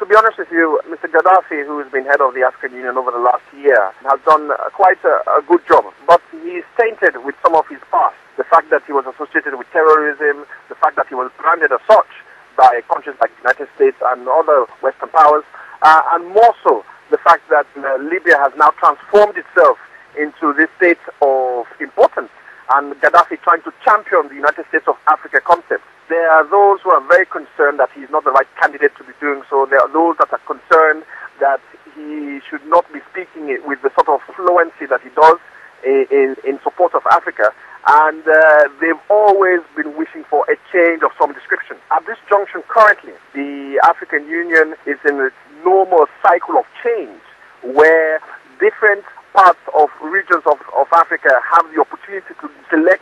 to be honest with you, Mr. Gaddafi, who has been head of the African Union over the last year, has done quite a good job. But he is tainted with some of his past. The fact that he was associated with terrorism, the fact that he was branded as such by countries like the United States and other Western powers, and more so the fact that Libya has now transformed itself into this state of importance, and Gaddafi trying to champion the United States of Africa concept. There are those who are very concerned that he's not the right candidate to be doing so. There are those that are concerned that he should not be speaking it with the sort of fluency that he does in support of Africa. And they've always been wishing for a change of some description. At this junction currently, the African Union is in its normal cycle of change where different parts of regions of Africa have the opportunity to select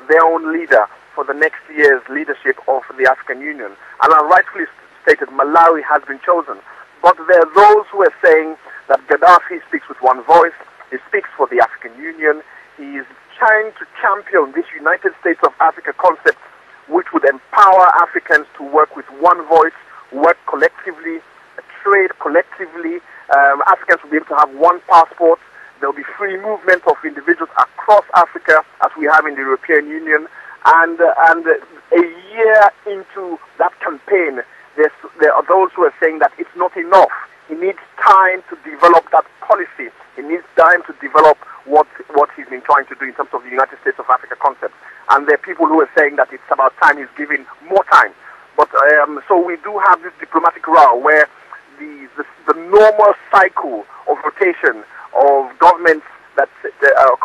their own leader for the next year's leadership of the African Union. And I rightfully stated Malawi has been chosen. But there are those who are saying that Gaddafi speaks with one voice, he speaks for the African Union, he is trying to champion this United States of Africa concept which would empower Africans to work with one voice, work collectively, trade collectively. Africans will be able to have one passport. There will be free movement of individuals across Africa as we have in the European Union. And a year into that campaign, there are those who are saying that it's not enough. He needs time to develop that policy. He needs time to develop what he's been trying to do in terms of the United States of Africa concept. And there are people who are saying that it's about time he's giving more time. But so we do have this diplomatic row where the normal cycle of rotation of governments that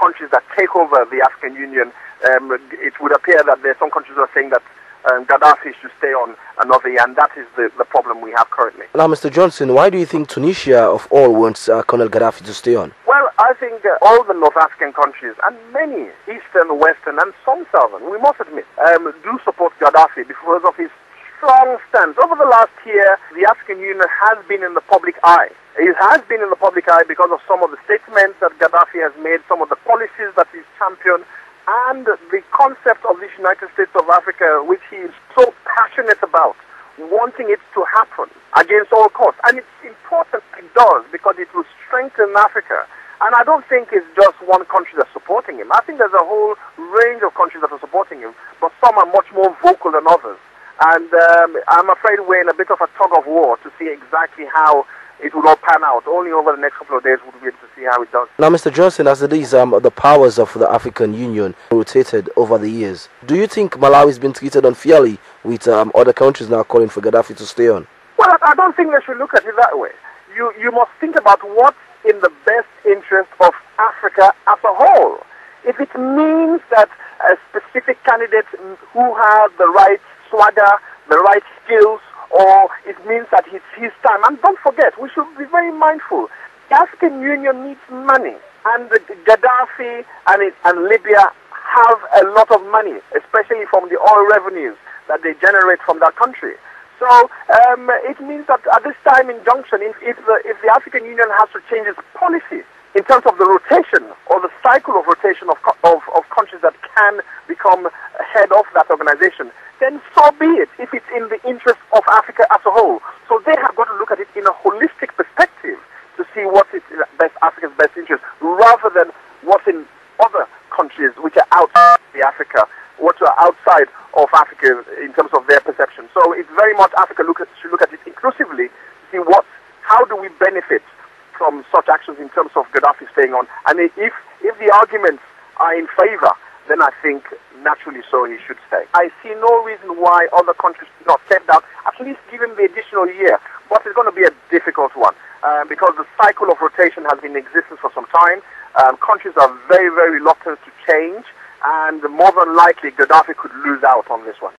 countries that take over the African Union, it would appear that there are some countries who are saying that Gaddafi should stay on another year, and that is the problem we have currently. Now, Mr. Johnson, why do you think Tunisia, of all, wants Colonel Gaddafi to stay on? Well, I think all the North African countries, and many Eastern, Western, and some Southern, we must admit, do support Gaddafi because of his strong stance. Over the last year, the African Union has been in the public eye. It has been in the public eye because of some of the statements that Gaddafi has made, some of the policies that he's championed, and the concept of this United States of Africa, which he is so passionate about, wanting it to happen against all costs. And it's important it does because it will strengthen Africa. And I don't think it's just one country that's supporting him. I think there's a whole range of countries that are supporting him, but some are much more vocal than others. And I'm afraid we're in a bit of a tug of war to see exactly how it will all pan out. Only over the next couple of days we'll be able to see how it does. Now, Mr. Johnson, as it is, the powers of the African Union rotated over the years, do you think Malawi has been treated unfairly with other countries now calling for Gaddafi to stay on? Well, I don't think they should look at it that way. You must think about what's in the best interest of Africa as a whole. If it means that a specific candidate who has the right swagger, the right skills, or it means that it's his time. And don't forget, we should be very mindful. The African Union needs money, and Gaddafi and Libya have a lot of money, especially from the oil revenues that they generate from that country. So it means that at this time in junction, if the African Union has to change its policy in terms of the rotation or the cycle of rotation of countries that can become head of that organization, then so be it, if it's in the interest of Africa as a whole. So they have got to look at it in a holistic perspective to see what is Africa's best interest, rather than what's in other countries which are outside Africa, what are outside of Africa in terms of their perception. So it's very much Africa should look at it inclusively to see how do we benefit from such actions in terms of Gaddafi staying on. And if the arguments are in favor, then I think naturally so he should stay. I see no reason why other countries should not step down, at least give him the additional year. But it's going to be a difficult one because the cycle of rotation has been in existence for some time. Countries are very, very reluctant to change, and more than likely Gaddafi could lose out on this one.